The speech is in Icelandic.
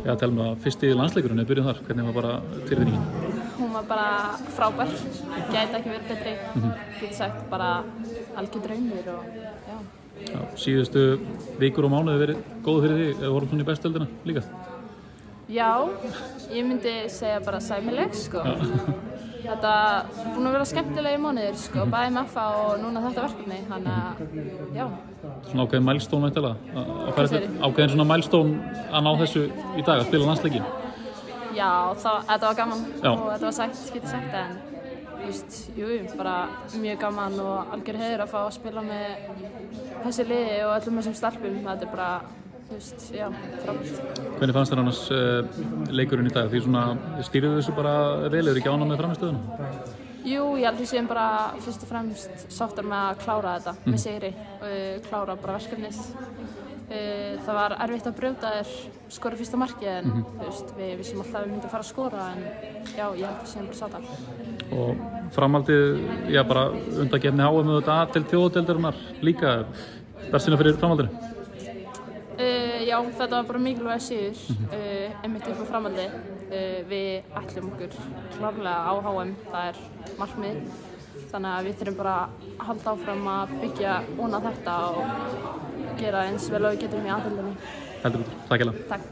Já, telma fyrsti landsleikurinn er byrjuð þar, hvernig var bara tilfinningin? Hún var bara frábær, gæti ekki verið betri, getur sagt bara algjör draumur og já. Já, síðustu vikur og mánuði verið góð fyrir því, eða voru svona í bestöldina líka? Já, ég myndi segja bara sæmileg, sko. Þetta er búin að vera skemmtilegi mánuðir, sko, bæði með FA og núna þetta verkefni, þannig að, já. Svona ákveðin mælstón væntanlega, ákveðin svona mælstón að ná þessu í dag, að spila landsleiki? Já, þetta var gaman Já. og þetta var sætt, getur sagt, en jú, bara mjög gaman og algjör heiður að fá að spila með þessi liði og öllum þessum stelpum, þetta er bara, já, frábært. Hvernig fannst þér annars leikurinn í dag? Því svona stýrðu þessu bara vel, eru ekki ánægð með frammistöðuna? Jú, ég held að við séum bara fyrst og fremst sáttar með að klára þetta með sigri og klára bara verkefnið. Það var erfitt að brjóta skora fyrsta markið en við vissum alltaf að við myndum fara að skora en já, ég held að við séum bara sáttar. Og framhaldið, já bara undankeppni HM og þetta til þjóðadeildarinnar líka, bjartsýna fyrir framhaldinu? Já, þetta var bara mikilvæg sigur, einmitt upp á framhaldi. Við ætlum okkur klárlega á HM, það er markmið. Þannig að við þurfum bara að halda áfram að byggja ofan á þetta og gera eins vel og við getum í aðhaldinni. Heldur betur, takk hérlega. Takk.